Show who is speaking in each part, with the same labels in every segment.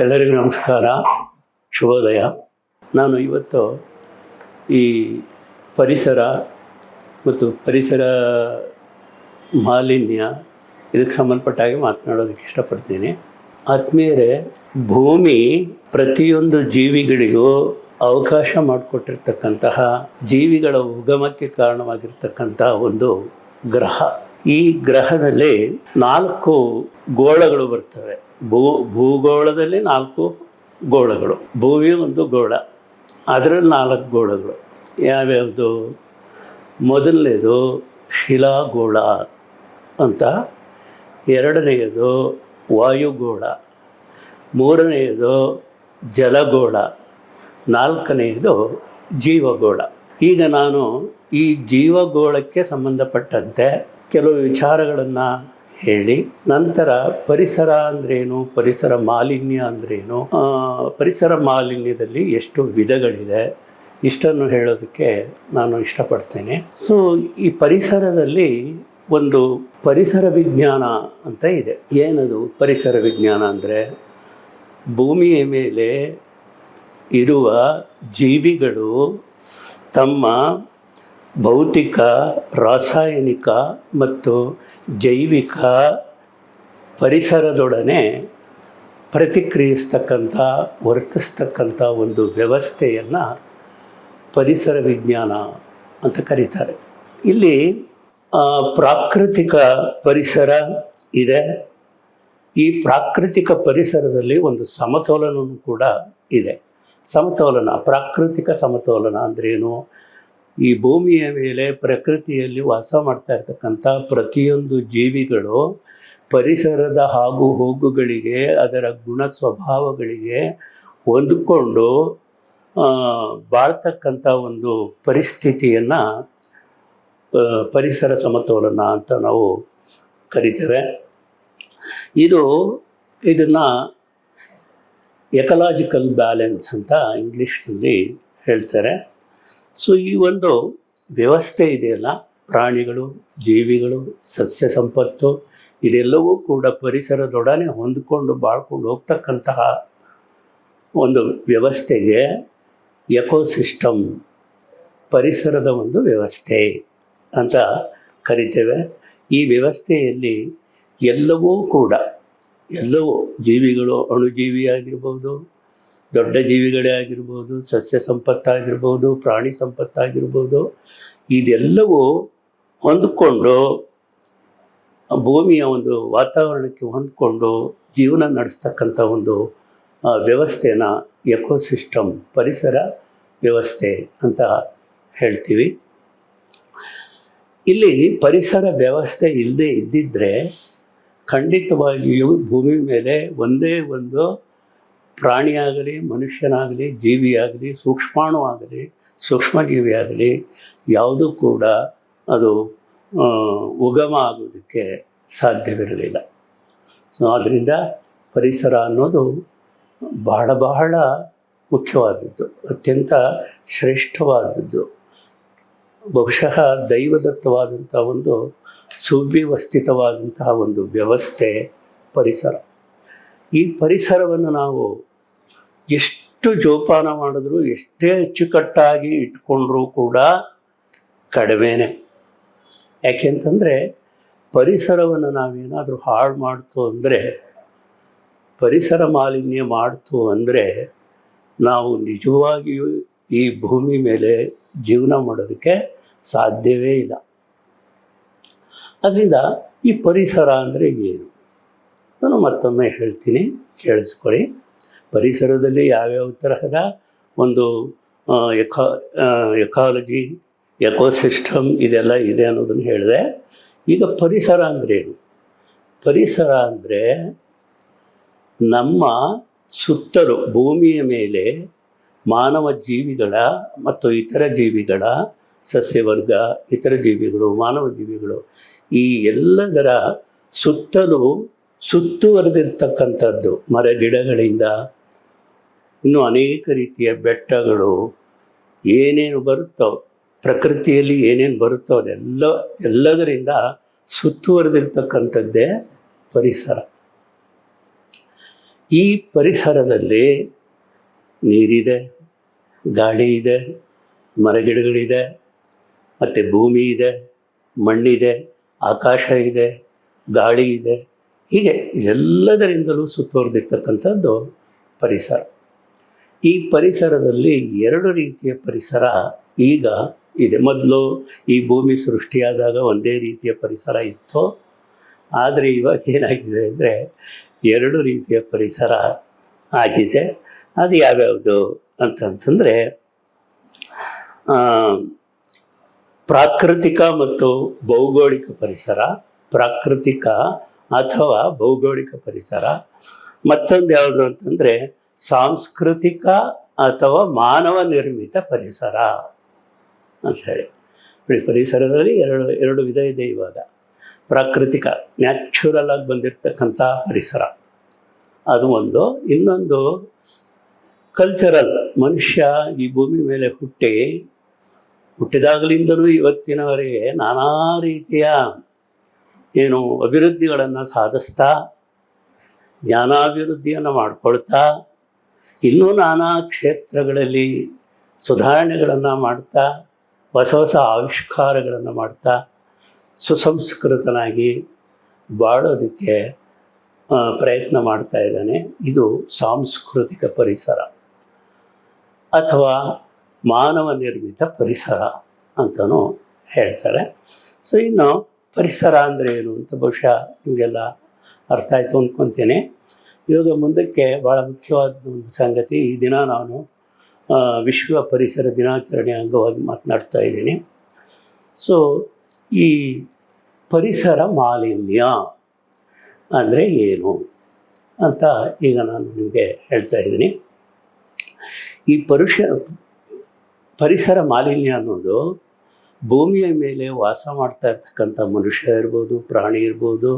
Speaker 1: ಎಲ್ಲರಿಗೂ ನಮಸ್ಕಾರ, ಶುಭೋದಯ. ನಾನು ಇವತ್ತು ಈ ಪರಿಸರ ಮತ್ತು ಪರಿಸರ ಮಾಲಿನ್ಯ ಇದಕ್ಕೆ ಸಂಬಂಧಪಟ್ಟ ಹಾಗೆ ಮಾತನಾಡೋದಕ್ಕೆ ಇಷ್ಟಪಡ್ತೀನಿ. ಆತ್ಮೀಯರೇ, ಭೂಮಿ ಪ್ರತಿಯೊಂದು ಜೀವಿಗಳಿಗೂ ಅವಕಾಶ ಮಾಡಿಕೊಟ್ಟಿರ್ತಕ್ಕಂತಹ ಜೀವಿಗಳ ಉಗಮಕ್ಕೆ ಕಾರಣವಾಗಿರ್ತಕ್ಕಂಥ ಒಂದು ಗ್ರಹ. ಈ ಗ್ರಹದಲ್ಲಿ 4 ಗೋಳಗಳು ಬರ್ತವೆ. ಭೂಗೋಳದಲ್ಲಿ 4 ಗೋಳಗಳು, ಭೂಮಿ ಒಂದು ಗೋಳ, ಅದರಲ್ಲಿ 4 ಗೋಳಗಳು. ಯಾವ್ಯಾವುದು? ಮೊದಲನೇದು ಶಿಲಾಗೋಳ ಅಂತ, ಎರಡನೆಯದು ವಾಯುಗೋಳ, ಮೂರನೆಯದು ಜಲಗೋಳ, ನಾಲ್ಕನೆಯದು ಜೀವಗೋಳ. ಈಗ ನಾನು ಈ ಜೀವಗೋಳಕ್ಕೆ ಸಂಬಂಧಪಟ್ಟಂತೆ ಕೆಲವು ವಿಚಾರಗಳನ್ನು ಹೇಳಿ, ನಂತರ ಪರಿಸರ ಅಂದ್ರೇನು, ಪರಿಸರ ಮಾಲಿನ್ಯ ಅಂದ್ರೇನು, ಪರಿಸರ ಮಾಲಿನ್ಯದಲ್ಲಿ ಎಷ್ಟು ವಿಧಗಳಿದೆ, ಇಷ್ಟನ್ನು ಹೇಳೋದಕ್ಕೆ ನಾನು ಇಷ್ಟಪಡ್ತೇನೆ. ಸೊ ಈ ಪರಿಸರದಲ್ಲಿ ಒಂದು ಪರಿಸರ ವಿಜ್ಞಾನ ಅಂತ ಇದೆ. ಏನದು ಪರಿಸರ ವಿಜ್ಞಾನ ಅಂದರೆ, ಭೂಮಿಯ ಮೇಲೆ ಇರುವ ಜೀವಿಗಳು ತಮ್ಮ ಭೌತಿಕ, ರಾಸಾಯನಿಕ ಮತ್ತು ಜೈವಿಕ ಪರಿಸರದೊಡನೆ ಪ್ರತಿಕ್ರಿಯಿಸ್ತಕ್ಕಂಥ, ವರ್ತಿಸ್ತಕ್ಕಂಥ ಒಂದು ವ್ಯವಸ್ಥೆಯನ್ನು ಪರಿಸರ ವಿಜ್ಞಾನ ಅಂತ ಕರೀತಾರೆ. ಇಲ್ಲಿ ಪ್ರಾಕೃತಿಕ ಪರಿಸರ ಇದೆ. ಈ ಪ್ರಾಕೃತಿಕ ಪರಿಸರದಲ್ಲಿ ಒಂದು ಸಮತೋಲನವೂ ಕೂಡ ಇದೆ. ಸಮತೋಲನ, ಪ್ರಾಕೃತಿಕ ಸಮತೋಲನ ಅಂದ್ರೇನು? ಈ ಭೂಮಿಯ ಮೇಲೆ ಪ್ರಕೃತಿಯಲ್ಲಿ ವಾಸ ಮಾಡ್ತಾ ಇರ್ತಕ್ಕಂಥ ಪ್ರತಿಯೊಂದು ಜೀವಿಗಳು ಪರಿಸರದ ಆಗು ಹೋಗುಗಳಿಗೆ, ಅದರ ಗುಣ ಸ್ವಭಾವಗಳಿಗೆ ಹೊಂದಿಕೊಂಡು ಬಾಳ್ತಕ್ಕಂಥ ಒಂದು ಪರಿಸ್ಥಿತಿಯನ್ನು ಪರಿಸರ ಸಮತೋಲನ ಅಂತ ನಾವು ಕರಿತೇವೆ. ಇದನ್ನು ಎಕಲಾಜಿಕಲ್ ಬ್ಯಾಲೆನ್ಸ್ ಅಂತ ಇಂಗ್ಲೀಷ್ನಲ್ಲಿ ಹೇಳ್ತಾರೆ. ಸೊ ಈ ಒಂದು ವ್ಯವಸ್ಥೆ ಇದೆಯಲ್ಲ, ಪ್ರಾಣಿಗಳು, ಜೀವಿಗಳು, ಸಸ್ಯ ಸಂಪತ್ತು, ಇದೆಲ್ಲವೂ ಕೂಡ ಪರಿಸರದೊಡನೆ ಹೊಂದಿಕೊಂಡು ಬಾಳ್ಕೊಂಡು ಹೋಗ್ತಕ್ಕಂತಹ ಒಂದು ವ್ಯವಸ್ಥೆಗೆ ಎಕೋಸಿಸ್ಟಮ್, ಪರಿಸರದ ಒಂದು ವ್ಯವಸ್ಥೆ ಅಂತ ಕರಿತೇವೆ. ಈ ವ್ಯವಸ್ಥೆಯಲ್ಲಿ ಎಲ್ಲವೂ ಜೀವಿಗಳು, ಅಣುಜೀವಿಯಾಗಿರ್ಬೋದು, ದೊಡ್ಡ ಜೀವಿಗಳೇ ಆಗಿರ್ಬೋದು, ಸಸ್ಯ ಸಂಪತ್ತಾಗಿರ್ಬೋದು, ಪ್ರಾಣಿ ಸಂಪತ್ತಾಗಿರ್ಬೋದು, ಇದೆಲ್ಲವೂ ಹೊಂದಿಕೊಂಡು ಭೂಮಿಯ ಒಂದು ವಾತಾವರಣಕ್ಕೆ ಹೊಂದಿಕೊಂಡು ಜೀವನ ನಡೆಸ್ತಕ್ಕಂಥ ಒಂದು ವ್ಯವಸ್ಥೆನ ಎಕೋಸಿಸ್ಟಮ್, ಪರಿಸರ ವ್ಯವಸ್ಥೆ ಅಂತ ಹೇಳ್ತೀವಿ. ಇಲ್ಲಿ ಪರಿಸರ ವ್ಯವಸ್ಥೆ ಇಲ್ಲದೆ ಇದ್ದಿದ್ದರೆ ಖಂಡಿತವಾಗಿಯೂ ಭೂಮಿ ಮೇಲೆ ಒಂದೇ ಒಂದು ಪ್ರಾಣಿಯಾಗಲಿ, ಮನುಷ್ಯನಾಗಲಿ, ಜೀವಿಯಾಗಲಿ, ಸೂಕ್ಷ್ಮಾಣು ಆಗಲಿ, ಸೂಕ್ಷ್ಮಜೀವಿ ಆಗಲಿ ಯಾವುದೂ ಕೂಡ ಅದು ಉಗಮ ಆಗೋದಕ್ಕೆ ಸಾಧ್ಯವಿರಲಿಲ್ಲ. ಸೊ ಆದ್ದರಿಂದ ಪರಿಸರ ಅನ್ನೋದು ಬಹಳ ಮುಖ್ಯವಾದದ್ದು, ಅತ್ಯಂತ ಶ್ರೇಷ್ಠವಾದದ್ದು, ಬಹುಶಃ ದೈವದತ್ತವಾದಂಥ ಒಂದು ಸುವ್ಯವಸ್ಥಿತವಾದಂತಹ ಒಂದು ವ್ಯವಸ್ಥೆ ಪರಿಸರ. ಈ ಪರಿಸರವನ್ನು ನಾವು ಎಷ್ಟು ಜೋಪಾನ ಮಾಡಿದ್ರು, ಎಷ್ಟೇ ಅಚ್ಚುಕಟ್ಟಾಗಿ ಇಟ್ಕೊಂಡ್ರೂ ಕೂಡ ಕಡಿಮೆನೇ. ಯಾಕೆಂತಂದರೆ ಪರಿಸರವನ್ನು ನಾವೇನಾದರೂ ಹಾಳು ಮಾಡ್ತು ಅಂದರೆ, ಪರಿಸರ ಮಾಲಿನ್ಯ ಮಾಡ್ತು ಅಂದರೆ, ನಾವು ನಿಜವಾಗಿಯೂ ಈ ಭೂಮಿ ಮೇಲೆ ಜೀವನ ಮಾಡೋದಕ್ಕೆ ಸಾಧ್ಯವೇ ಇಲ್ಲ. ಅದರಿಂದ ಈ ಪರಿಸರ ಅಂದರೆ ಏನು? ನಾನು ಮತ್ತೊಮ್ಮೆ ಹೇಳ್ತೀನಿ, ಕೇಳಿಸ್ಕೊಳ್ಳಿ. ಪರಿಸರದಲ್ಲಿ ಯಾವ್ಯಾವ ತರಹದ ಒಂದು ಎಕಾಲಜಿ, ಎಕೋಸಿಸ್ಟಮ್ ಇದೆಲ್ಲ ಇದೆ ಅನ್ನೋದನ್ನು ಹೇಳಿದೆ. ಈಗ ಪರಿಸರ ಅಂದ್ರೇನು? ಪರಿಸರ ಅಂದರೆ ನಮ್ಮ ಸುತ್ತಲೂ ಭೂಮಿಯ ಮೇಲೆ ಮಾನವ ಜೀವಿಗಳ ಮತ್ತು ಇತರ ಜೀವಿಗಳ, ಸಸ್ಯವರ್ಗ, ಇತರ ಜೀವಿಗಳು, ಮಾನವ ಜೀವಿಗಳು, ಈ ಎಲ್ಲದರ ಸುತ್ತಲೂ ಸುತ್ತುವರೆದಿರ್ತಕ್ಕಂಥದ್ದು ಮರ ಗಿಡಗಳಿಂದ, ಇನ್ನು ಅನೇಕ ರೀತಿಯ ಬೆಟ್ಟಗಳು, ಏನೇನು ಬರುತ್ತೋ ಪ್ರಕೃತಿಯಲ್ಲಿ ಏನೇನು ಬರುತ್ತೋ ಎಲ್ಲದರಿಂದ ಸುತ್ತುವರೆದಿರ್ತಕ್ಕಂಥದ್ದೇ ಪರಿಸರ. ಈ ಪರಿಸರದಲ್ಲಿ ನೀರಿದೆ, ಗಾಳಿ ಇದೆ, ಮರಗಿಡಗಳಿದೆ, ಮತ್ತು ಭೂಮಿ ಇದೆ, ಮಣ್ಣಿದೆ, ಆಕಾಶ ಇದೆ, ಗಾಳಿ ಇದೆ, ಹೀಗೆ ಎಲ್ಲದರಿಂದಲೂ ಸುತ್ತುವರೆದಿರ್ತಕ್ಕಂಥದ್ದು ಪರಿಸರ. ಈ ಪರಿಸರದಲ್ಲಿ 2 ರೀತಿಯ ಪರಿಸರ ಈಗ ಇದೆ. ಮೊದಲು ಈ ಭೂಮಿ ಸೃಷ್ಟಿಯಾದಾಗ ಒಂದೇ ರೀತಿಯ ಪರಿಸರ ಇತ್ತು. ಆದರೆ ಇವಾಗ ಏನಾಗಿದೆ ಅಂದರೆ 2 ರೀತಿಯ ಪರಿಸರ ಆಗಿದೆ. ಅದು ಯಾವ್ಯಾವುದು ಅಂತಂತಂದರೆ ಪ್ರಾಕೃತಿಕ ಮತ್ತು ಭೌಗೋಳಿಕ ಪರಿಸರ, ಪ್ರಾಕೃತಿಕ ಅಥವಾ ಭೌಗೋಳಿಕ ಪರಿಸರ. ಮತ್ತೊಂದು ಯಾವುದು ಅಂತಂದರೆ ಸಾಂಸ್ಕೃತಿಕ ಅಥವಾ ಮಾನವ ನಿರ್ಮಿತ ಪರಿಸರ ಅಂತ ಹೇಳಿ. ಪರಿಸರದಲ್ಲಿ ಎರಡು ವಿಧ ಇದೆ ಇವಾಗ. ಪ್ರಾಕೃತಿಕ, ನ್ಯಾಚುರಲ್ ಆಗಿ ಬಂದಿರತಕ್ಕಂಥ ಪರಿಸರ ಅದು ಒಂದು. ಇನ್ನೊಂದು ಕಲ್ಚರಲ್, ಮನುಷ್ಯ ಈ ಭೂಮಿ ಮೇಲೆ ಹುಟ್ಟಿದಾಗಲಿಂದಲೂ ಇವತ್ತಿನವರೆಗೆ ನಾನಾ ರೀತಿಯ ಅಭಿವೃದ್ಧಿಗಳನ್ನು ಸಾಧಿಸ್ತಾ, ಜ್ಞಾನಾಭಿವೃದ್ಧಿಯನ್ನು ಮಾಡ್ಕೊಳ್ತಾ, ಇನ್ನೂ ನಾನಾ ಕ್ಷೇತ್ರಗಳಲ್ಲಿ ಸುಧಾರಣೆಗಳನ್ನು ಮಾಡ್ತಾ, ಹೊಸ ಹೊಸ ಆವಿಷ್ಕಾರಗಳನ್ನು ಮಾಡ್ತಾ ಸುಸಂಸ್ಕೃತನಾಗಿ ಬಾಳೋದಕ್ಕೆ ಪ್ರಯತ್ನ ಮಾಡ್ತಾ ಇದ್ದಾನೆ. ಇದು ಸಾಂಸ್ಕೃತಿಕ ಪರಿಸರ ಅಥವಾ ಮಾನವ ನಿರ್ಮಿತ ಪರಿಸರ ಅಂತಲೂ ಹೇಳ್ತಾರೆ. ಸೊ ಇನ್ನು ಪರಿಸರ ಅಂದರೆ ಏನು ಅಂತ ಬಹುಶಃ ನಿಮಗೆಲ್ಲ ಅರ್ಥ ಆಯಿತು ಅಂದ್ಕೊತೇನೆ. ಇವಾಗ ಮುಂದಕ್ಕೆ ಭಾಳ ಮುಖ್ಯವಾದ ಒಂದು ಸಂಗತಿ, ಈ ದಿನ ನಾನು ವಿಶ್ವ ಪರಿಸರ ದಿನಾಚರಣೆ ಅಂಗವಾಗಿ ಮಾತನಾಡ್ತಾ ಇದ್ದೀನಿ. ಸೊ ಈ ಪರಿಸರ ಮಾಲಿನ್ಯ ಅಂದರೆ ಏನು ಅಂತ ಈಗ ನಾನು ನಿಮಗೆ ಹೇಳ್ತಾ ಇದ್ದೀನಿ. ಈ ಪರಿಸರ ಮಾಲಿನ್ಯ ಅನ್ನೋದು ಭೂಮಿಯ ಮೇಲೆ ವಾಸ ಮಾಡ್ತಾ ಇರ್ತಕ್ಕಂಥ ಮನುಷ್ಯ ಇರ್ಬೋದು, ಪ್ರಾಣಿ ಇರ್ಬೋದು,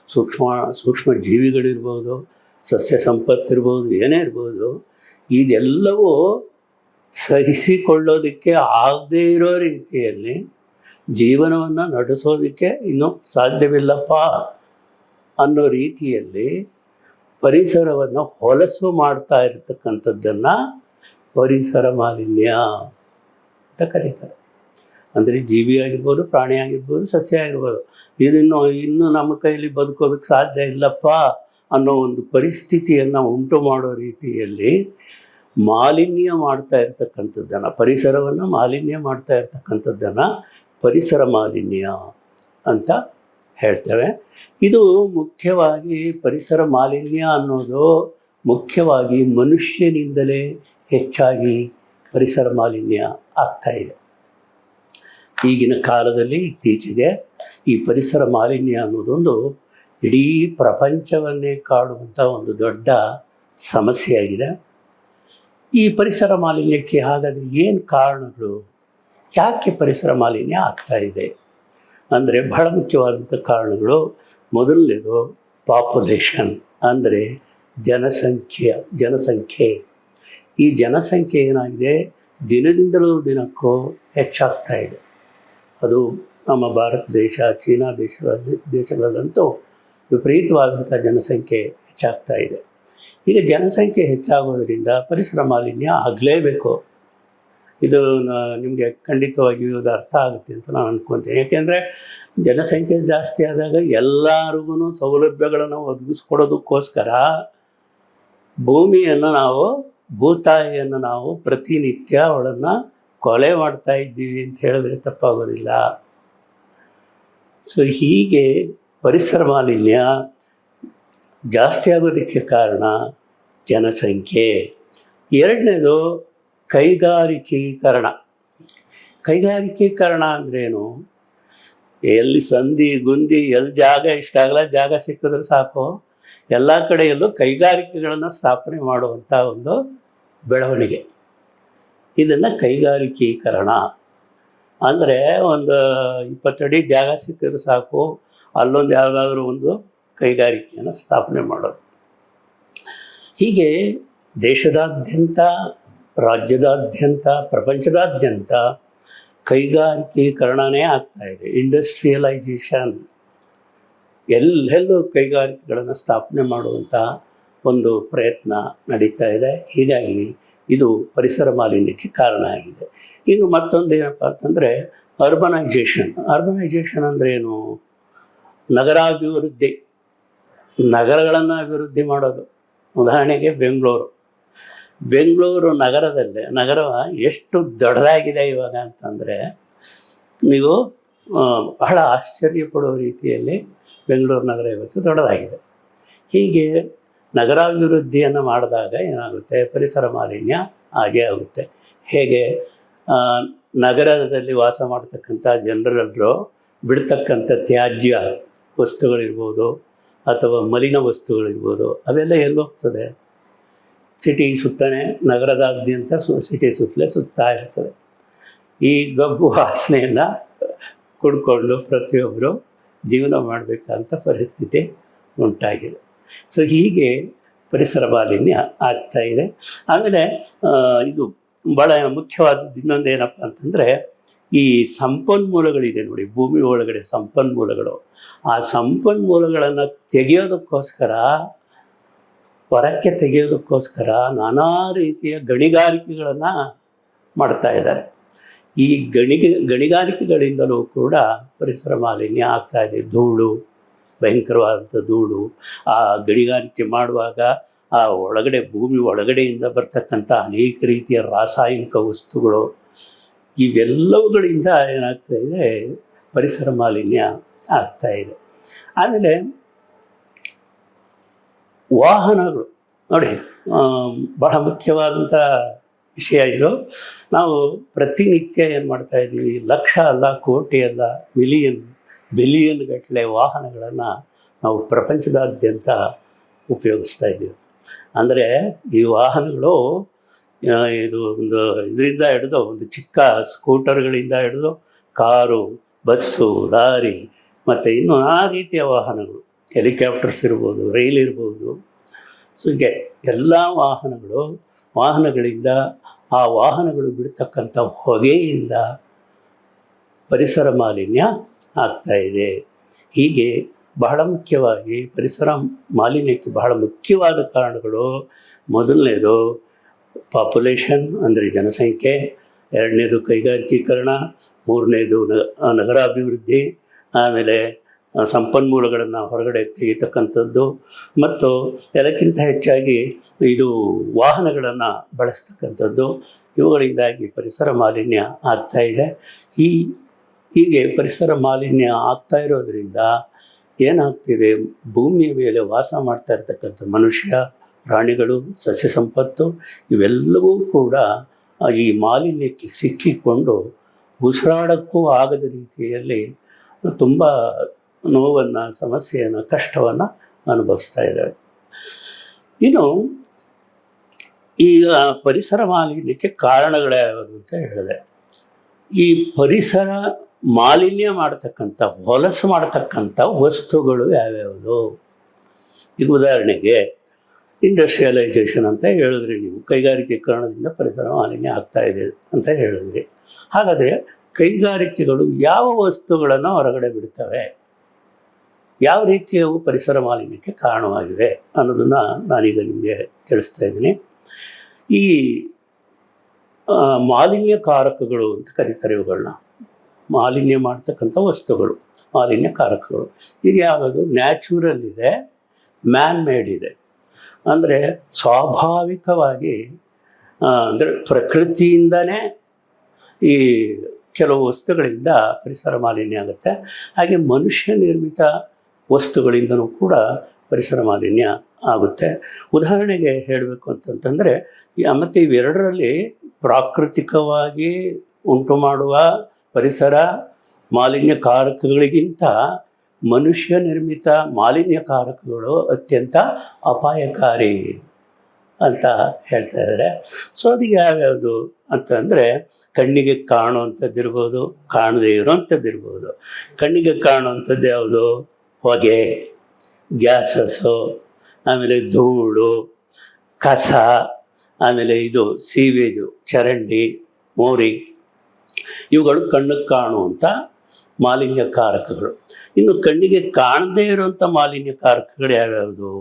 Speaker 1: ಸೂಕ್ಷ್ಮ ಜೀವಿಗಳಿರ್ಬೋದು, ಸಸ್ಯ ಸಂಪತ್ತಿರ್ಬೋದು, ಏನೇ ಇರ್ಬೋದು, ಇದೆಲ್ಲವೂ ಸಹಿಸಿಕೊಳ್ಳೋದಕ್ಕೆ ಆಗದೇ ಇರೋ ರೀತಿಯಲ್ಲಿ ಜೀವನವನ್ನು ನಡೆಸೋದಕ್ಕೆ ಇನ್ನೂ ಸಾಧ್ಯವಿಲ್ಲಪ್ಪ ಅನ್ನೋ ರೀತಿಯಲ್ಲಿ ಪರಿಸರವನ್ನು ಹೊಲಸು ಮಾಡ್ತಾ ಇರತಕ್ಕಂಥದ್ದನ್ನು ಪರಿಸರ ಮಾಲಿನ್ಯ ಅಂತ ಕರೀತಾರೆ. ಅಂದರೆ ಜೀವಿ ಆಗಿರ್ಬೋದು, ಪ್ರಾಣಿ ಆಗಿರ್ಬೋದು, ಸಸ್ಯ ಆಗಿರ್ಬೋದು, ಇನ್ನೂ ನಮ್ಮ ಕೈಯಲ್ಲಿ ಬದುಕೋದಕ್ಕೆ ಸಾಧ್ಯ ಇಲ್ಲಪ್ಪ ಅನ್ನೋ ಒಂದು ಪರಿಸ್ಥಿತಿಯನ್ನು ಉಂಟು ಮಾಡೋ ರೀತಿಯಲ್ಲಿ ಮಾಲಿನ್ಯ ಮಾಡ್ತಾ ಇರ್ತಕ್ಕಂಥದ್ದನ್ನು, ಪರಿಸರವನ್ನು ಮಾಲಿನ್ಯ ಮಾಡ್ತಾ ಇರ್ತಕ್ಕಂಥದ್ದನ್ನು ಪರಿಸರ ಮಾಲಿನ್ಯ ಅಂತ ಹೇಳ್ತೇವೆ. ಇದು ಮುಖ್ಯವಾಗಿ ಪರಿಸರ ಮಾಲಿನ್ಯ ಅನ್ನೋದು ಮುಖ್ಯವಾಗಿ ಮನುಷ್ಯನಿಂದಲೇ ಹೆಚ್ಚಾಗಿ ಪರಿಸರ ಮಾಲಿನ್ಯ ಆಗ್ತಾ ಇದೆ. ಈಗಿನ ಕಾಲದಲ್ಲಿ ಇತ್ತೀಚೆಗೆ ಈ ಪರಿಸರ ಮಾಲಿನ್ಯ ಅನ್ನೋದೊಂದು ಇಡೀ ಪ್ರಪಂಚವನ್ನೇ ಕಾಡುವಂಥ ಒಂದು ದೊಡ್ಡ ಸಮಸ್ಯೆಯಾಗಿದೆ. ಈ ಪರಿಸರ ಮಾಲಿನ್ಯಕ್ಕೆ ಹಾಗಾದರೆ ಏನು ಕಾರಣಗಳು, ಯಾಕೆ ಪರಿಸರ ಮಾಲಿನ್ಯ ಆಗ್ತಾ ಇದೆ ಅಂದರೆ ಬಹಳ ಮುಖ್ಯವಾದಂಥ ಕಾರಣಗಳು. ಮೊದಲನೇದು ಪಾಪ್ಯುಲೇಷನ್, ಅಂದರೆ ಜನಸಂಖ್ಯೆ. ಈ ಜನಸಂಖ್ಯೆ ಏನಾಗಿದೆ, ದಿನದಿಂದಲೂ ದಿನಕ್ಕೂ ಹೆಚ್ಚಾಗ್ತಾ ಇದೆ. ಅದು ನಮ್ಮ ಭಾರತ ದೇಶ, ಚೀನಾ ದೇಶಗಳಲ್ಲಂತೂ ವಿಪರೀತವಾದಂಥ ಜನಸಂಖ್ಯೆ ಹೆಚ್ಚಾಗ್ತಾ ಇದೆ. ಈಗ ಜನಸಂಖ್ಯೆ ಹೆಚ್ಚಾಗೋದ್ರಿಂದ ಪರಿಸರ ಮಾಲಿನ್ಯ ಆಗಲೇಬೇಕು. ಇದು ನಿಮಗೆ ಖಂಡಿತವಾಗಿಯೂ ಇದು ಅರ್ಥ ಆಗುತ್ತೆ ಅಂತ ನಾನು ಅಂದ್ಕೊತೀನಿ. ಯಾಕೆಂದರೆ ಜನಸಂಖ್ಯೆ ಜಾಸ್ತಿ ಆದಾಗ ಎಲ್ಲರಿಗೂ ಸೌಲಭ್ಯಗಳನ್ನು ಒದಗಿಸ್ಕೊಡೋದಕ್ಕೋಸ್ಕರ ಭೂತಾಯಿಯನ್ನು ನಾವು ಪ್ರತಿನಿತ್ಯ ಅವಳನ್ನು ಕೊಲೆ ಮಾಡ್ತಾ ಇದ್ದೀವಿ ಅಂತ ಹೇಳಿದ್ರೆ ತಪ್ಪಾಗೋದಿಲ್ಲ. ಸೊ ಹೀಗೆ ಪರಿಸರ ಮಾಲಿನ್ಯ ಜಾಸ್ತಿ ಆಗೋದಕ್ಕೆ ಕಾರಣ ಜನಸಂಖ್ಯೆ. ಎರಡನೇದು ಕೈಗಾರಿಕೀಕರಣ. ಕೈಗಾರಿಕೀಕರಣ ಅಂದ್ರೇನು, ಎಲ್ಲಿ ಸಂಧಿ ಗುಂದಿ ಎಲ್ಲಿ ಇಷ್ಟಾಗಲ್ಲ ಜಾಗ ಸಿಕ್ಕಿದ್ರೆ ಸಾಕು, ಎಲ್ಲ ಕಡೆಯಲ್ಲೂ ಕೈಗಾರಿಕೆಗಳನ್ನು ಸ್ಥಾಪನೆ ಮಾಡುವಂಥ ಒಂದು ಬೆಳವಣಿಗೆ, ಇದನ್ನು ಕೈಗಾರಿಕೀಕರಣ ಅಂದರೆ. ಒಂದು 20 ಅಡಿ ಜಾಗ ಸಿಕ್ಕಿದ್ರೆ ಸಾಕು, ಅಲ್ಲೊಂದು ಯಾವುದಾದ್ರೂ ಒಂದು ಕೈಗಾರಿಕೆಯನ್ನು ಸ್ಥಾಪನೆ ಮಾಡೋದು. ಹೀಗೆ ದೇಶದಾದ್ಯಂತ, ರಾಜ್ಯದಾದ್ಯಂತ, ಪ್ರಪಂಚದಾದ್ಯಂತ ಕೈಗಾರಿಕೀಕರಣನೇ ಆಗ್ತಾ ಇದೆ. ಇಂಡಸ್ಟ್ರಿಯಲೈಸೇಷನ್, ಎಲ್ಲೆಲ್ಲೂ ಕೈಗಾರಿಕೆಗಳನ್ನು ಸ್ಥಾಪನೆ ಮಾಡುವಂಥ ಒಂದು ಪ್ರಯತ್ನ ನಡೀತಾ ಇದೆ. ಹೀಗಾಗಿ ಇದು ಪರಿಸರ ಮಾಲಿನ್ಯಕ್ಕೆ ಕಾರಣ ಆಗಿದೆ. ಇನ್ನು ಮತ್ತೊಂದು ಏನಪ್ಪ ಅಂತಂದರೆ ಅರ್ಬನೈಜೇಷನ್ ಅಂದರೆ ಏನು? ನಗರಾಭಿವೃದ್ಧಿ, ನಗರಗಳನ್ನು ಅಭಿವೃದ್ಧಿ ಮಾಡೋದು. ಉದಾಹರಣೆಗೆ ಬೆಂಗಳೂರು ನಗರ ಎಷ್ಟು ದೊಡ್ಡದಾಗಿದೆ ಇವಾಗ ಅಂತಂದರೆ ನೀವು ಬಹಳ ಆಶ್ಚರ್ಯ ಪಡುವ ರೀತಿಯಲ್ಲಿ ಬೆಂಗಳೂರು ನಗರ ಇವತ್ತು ದೊಡ್ಡದಾಗಿದೆ. ಹೀಗೆ ನಗರಾಭಿವೃದ್ಧಿಯನ್ನು ಮಾಡಿದಾಗ ಏನಾಗುತ್ತೆ? ಪರಿಸರ ಮಾಲಿನ್ಯ ಆಗೇ ಆಗುತ್ತೆ. ಹೇಗೆ? ನಗರದಲ್ಲಿ ವಾಸ ಮಾಡ್ತಕ್ಕಂಥ ಜನರೆಲ್ಲರೂ ಬಿಡ್ತಕ್ಕಂಥ ತ್ಯಾಜ್ಯ ವಸ್ತುಗಳಿರ್ಬೋದು ಅಥವಾ ಮಲಿನ ವಸ್ತುಗಳಿರ್ಬೋದು, ಅವೆಲ್ಲ ಎಲ್ಲೋಗ್ತದೆ? ಸಿಟಿ ಸುತ್ತಲೇ, ನಗರದಾದ್ಯಂತ ಸಿಟಿ ಸುತ್ತಲೇ ಸುತ್ತಾ ಇರ್ತದೆ. ಈ ಗಬ್ಬು ವಾಸನೆಯನ್ನು ಕುಡ್ಕೊಂಡು ಪ್ರತಿಯೊಬ್ಬರು ಜೀವನ ಮಾಡಬೇಕಂತ ಪರಿಸ್ಥಿತಿ ಉಂಟಾಗಿದೆ. ಸೊ ಹೀಗೆ ಪರಿಸರ ಮಾಲಿನ್ಯ ಆಗ್ತಾ ಇದೆ. ಆಮೇಲೆ ಇದು ಭಾಳ ಮುಖ್ಯವಾದದ್ದು ಇನ್ನೊಂದು ಏನಪ್ಪ ಅಂತಂದರೆ, ಈ ಸಂಪನ್ಮೂಲಗಳಿದೆ ನೋಡಿ, ಭೂಮಿ ಒಳಗಡೆ ಸಂಪನ್ಮೂಲಗಳು. ಆ ಸಂಪನ್ಮೂಲಗಳನ್ನು ಹೊರಕ್ಕೆ ತೆಗೆಯೋದಕ್ಕೋಸ್ಕರ ನಾನಾ ರೀತಿಯ ಗಣಿಗಾರಿಕೆಗಳನ್ನು ಮಾಡ್ತಾ ಇದ್ದಾರೆ. ಈ ಗಣಿಗಾರಿಕೆಗಳಿಂದಲೂ ಕೂಡ ಪರಿಸರ ಮಾಲಿನ್ಯ ಆಗ್ತಾ ಇದೆ. ಭಯಂಕರವಾದಂಥ ಧೂಳು. ಆ ಗಣಿಗಾರಿಕೆ ಮಾಡುವಾಗ ಆ ಭೂಮಿ ಒಳಗಡೆಯಿಂದ ಬರ್ತಕ್ಕಂಥ ಅನೇಕ ರೀತಿಯ ರಾಸಾಯನಿಕ ವಸ್ತುಗಳು, ಇವೆಲ್ಲವುಗಳಿಂದ ಏನಾಗ್ತಾ ಇದೆ? ಪರಿಸರ ಮಾಲಿನ್ಯ ಆಗ್ತಾ ಇದೆ. ಆಮೇಲೆ ವಾಹನಗಳು ನೋಡಿ, ಬಹಳ ಮುಖ್ಯವಾದಂಥ ವಿಷಯ ಇದು. ನಾವು ಪ್ರತಿನಿತ್ಯ ಏನು ಮಾಡ್ತಾ ಇದ್ದೀವಿ? ಲಕ್ಷ ಅಲ್ಲ, ಕೋಟಿ ಅಲ್ಲ, ಬಿಲಿಯನ್ ಗಟ್ಟಲೆ ವಾಹನಗಳನ್ನು ನಾವು ಪ್ರಪಂಚದಾದ್ಯಂತ ಉಪಯೋಗಿಸ್ತಾ ಇದ್ದೀವಿ. ಅಂದರೆ ಈ ವಾಹನಗಳು ಇದರಿಂದ ಹಿಡಿದು ಒಂದು ಚಿಕ್ಕ ಸ್ಕೂಟರ್ಗಳಿಂದ ಹಿಡಿದು ಕಾರು, ಬಸ್ಸು, ಲಾರಿ ಮತ್ತು ಇನ್ನೂ ಆ ರೀತಿಯ ವಾಹನಗಳು, ಹೆಲಿಕಾಪ್ಟರ್ಸ್ ಇರ್ಬೋದು, ರೈಲ್ ಇರ್ಬೋದು. ಸೊ ಹೀಗೆ ಎಲ್ಲ ವಾಹನಗಳಿಂದ ಆ ವಾಹನಗಳು ಬಿಡ್ತಕ್ಕಂಥ ಹೊಗೆಯಿಂದ ಪರಿಸರ ಮಾಲಿನ್ಯ ಆಗ್ತಾ ಇದೆ. ಹೀಗೆ ಬಹಳ ಮುಖ್ಯವಾಗಿ ಪರಿಸರ ಮಾಲಿನ್ಯಕ್ಕೆ ಬಹಳ ಮುಖ್ಯವಾದ ಕಾರಣಗಳು, ಮೊದಲನೇದು ಪಾಪ್ಯುಲೇಷನ್ ಅಂದರೆ ಜನಸಂಖ್ಯೆ, ಎರಡನೇದು ಕೈಗಾರಿಕೀಕರಣ, ಮೂರನೇದು ನಗರಾಭಿವೃದ್ಧಿ, ಆಮೇಲೆ ಸಂಪನ್ಮೂಲಗಳನ್ನು ಹೊರಗಡೆ ತೆಗಿತಕ್ಕಂಥದ್ದು, ಮತ್ತು ಎಲ್ಲಕ್ಕಿಂತ ಹೆಚ್ಚಾಗಿ ಇದು ವಾಹನಗಳನ್ನು ಬಳಸ್ತಕ್ಕಂಥದ್ದು. ಇವುಗಳಿಂದಾಗಿ ಪರಿಸರ ಮಾಲಿನ್ಯ ಆಗ್ತಾ ಇದೆ. ಹೀಗೆ ಪರಿಸರ ಮಾಲಿನ್ಯ ಆಗ್ತಾ ಇರೋದರಿಂದ ಏನಾಗ್ತಿದೆ? ಭೂಮಿಯ ಮೇಲೆ ವಾಸ ಮಾಡ್ತಾ ಇರ್ತಕ್ಕಂಥ ಮನುಷ್ಯ, ಪ್ರಾಣಿಗಳು, ಸಸ್ಯ ಸಂಪತ್ತು ಇವೆಲ್ಲವೂ ಕೂಡ ಈ ಮಾಲಿನ್ಯಕ್ಕೆ ಸಿಕ್ಕಿಕೊಂಡು ಉಸಿರಾಡಕ್ಕೂ ಆಗದ ರೀತಿಯಲ್ಲಿ ತುಂಬ ನೋವನ್ನು, ಸಮಸ್ಯೆಯನ್ನು, ಕಷ್ಟವನ್ನು ಅನುಭವಿಸ್ತಾ ಇದ್ದಾರೆ. ಇನ್ನು ಈಗ ಪರಿಸರ ಮಾಲಿನ್ಯಕ್ಕೆ ಕಾರಣಗಳು ಯಾವುದು ಅಂತ ಹೇಳಿದೆ. ಈ ಪರಿಸರ ಮಾಲಿನ್ಯ ಮಾಡ್ತಕ್ಕಂಥ, ಹೊಲಸು ಮಾಡ್ತಕ್ಕಂಥ ವಸ್ತುಗಳು ಯಾವ್ಯಾವುದು? ಈಗ ಉದಾಹರಣೆಗೆ ಇಂಡಸ್ಟ್ರಿಯಲೈಸೇಷನ್ ಅಂತ ಹೇಳಿದ್ರಿ ನೀವು, ಕೈಗಾರಿಕೀಕರಣದಿಂದ ಪರಿಸರ ಮಾಲಿನ್ಯ ಆಗ್ತಾ ಇದೆ ಅಂತ ಹೇಳಿದ್ರಿ. ಹಾಗಾದರೆ ಕೈಗಾರಿಕೆಗಳು ಯಾವ ವಸ್ತುಗಳನ್ನು ಹೊರಗಡೆ ಬಿಡ್ತವೆ, ಯಾವ ರೀತಿಯವು ಪರಿಸರ ಮಾಲಿನ್ಯಕ್ಕೆ ಕಾರಣವಾಗಿವೆ ಅನ್ನೋದನ್ನು ನಾನೀಗ ನಿಮಗೆ ತಿಳಿಸ್ತಾ ಇದ್ದೀನಿ. ಈ ಮಾಲಿನ್ಯಕಾರಕಗಳು ಅಂತ ಕರೀತಾರೆ ಇವುಗಳನ್ನ. ಮಾಲಿನ್ಯ ಮಾಡ್ತಕ್ಕಂಥ ವಸ್ತುಗಳು ಮಾಲಿನ್ಯಕಾರಕಗಳು. ಇದು ಯಾವುದು? ನ್ಯಾಚುರಲ್ ಇದೆ, ಮ್ಯಾನ್ ಮೇಡ್ ಇದೆ. ಅಂದರೆ ಸ್ವಾಭಾವಿಕವಾಗಿ, ಅಂದರೆ ಪ್ರಕೃತಿಯಿಂದನೇ ಈ ಕೆಲವು ವಸ್ತುಗಳಿಂದ ಪರಿಸರ ಮಾಲಿನ್ಯ ಆಗುತ್ತೆ. ಹಾಗೆ ಮನುಷ್ಯ ನಿರ್ಮಿತ ವಸ್ತುಗಳಿಂದನೂ ಕೂಡ ಪರಿಸರ ಮಾಲಿನ್ಯ ಆಗುತ್ತೆ. ಉದಾಹರಣೆಗೆ ಹೇಳಬೇಕು ಅಂತಂತಂದರೆ, ಮತ್ತು ಇವೆರಡರಲ್ಲಿ ಪ್ರಾಕೃತಿಕವಾಗಿ ಉಂಟು ಮಾಡುವ ಪರಿಸರ ಮಾಲಿನ್ಯಕಾರಕಗಳಿಗಿಂತ ಮನುಷ್ಯ ನಿರ್ಮಿತ ಮಾಲಿನ್ಯಕಾರಕಗಳು ಅತ್ಯಂತ ಅಪಾಯಕಾರಿ ಅಂತ ಹೇಳ್ತಾ ಇದ್ದಾರೆ. ಸೊ ಅದು ಯಾವ್ಯಾವುದು ಅಂತಂದರೆ, ಕಣ್ಣಿಗೆ ಕಾಣುವಂಥದ್ದಿರ್ಬೋದು, ಕಾಣದೇ ಇರೋವಂಥದ್ದಿರ್ಬೋದು. ಕಣ್ಣಿಗೆ ಕಾಣುವಂಥದ್ದು ಯಾವುದು? ಹೊಗೆ, ಗ್ಯಾಸಸ್ಸು, ಆಮೇಲೆ ಧೂಳು, ಕಸ, ಆಮೇಲೆ ಇದು ಸೀವೇಜು, ಚರಂಡಿ, ಮೋರಿ, ಇವುಗಳು ಕಣ್ಣಿಗೆ ಕಾಣುವಂಥ ಮಾಲಿನ್ಯಕಾರಕಗಳು. ಇನ್ನು ಕಣ್ಣಿಗೆ ಕಾಣದೇ ಇರುವಂಥ ಮಾಲಿನ್ಯಕಾರಕಗಳು ಯಾವ್ಯಾವುದು?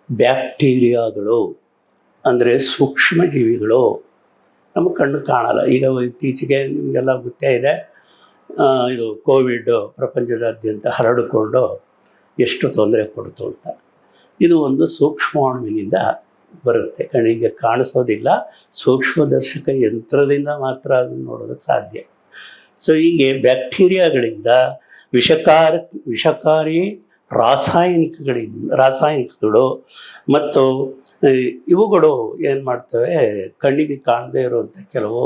Speaker 1: ಬ್ಯಾಕ್ಟೀರಿಯಾಗಳು ಅಂದರೆ ಸೂಕ್ಷ್ಮ ಜೀವಿಗಳು ನಮ್ಮ ಕಣ್ಣು ಕಾಣಲ್ಲ. ಈಗ ಇತ್ತೀಚೆಗೆ ನಿಮಗೆಲ್ಲ ಗೊತ್ತೇ ಇದೆ, ಇದು ಕೋವಿಡ್ ಪ್ರಪಂಚದಾದ್ಯಂತ ಹರಡಿಕೊಂಡು ಎಷ್ಟು ತೊಂದರೆ ಕೊಡ್ತು ಅಂತ. ಇದು ಒಂದು ಸೂಕ್ಷ್ಮಾಣುವಿನಿಂದ ಬರುತ್ತೆ, ಕಣ್ಣಿಗೆ ಕಾಣಿಸೋದಿಲ್ಲ, ಸೂಕ್ಷ್ಮದರ್ಶಕ ಯಂತ್ರದಿಂದ ಮಾತ್ರ ಅದನ್ನು ನೋಡೋದಕ್ಕೆ ಸಾಧ್ಯ. ಸೊ ಹೀಗೆ ಬ್ಯಾಕ್ಟೀರಿಯಾಗಳಿಂದ ವಿಷಕಾರಿ ರಾಸಾಯನಿಕಗಳು ಮತ್ತು ಇವುಗಳು ಏನು ಮಾಡ್ತವೆ, ಕಣ್ಣಿಗೆ ಕಾಣದೇ ಇರುವಂಥ ಕೆಲವು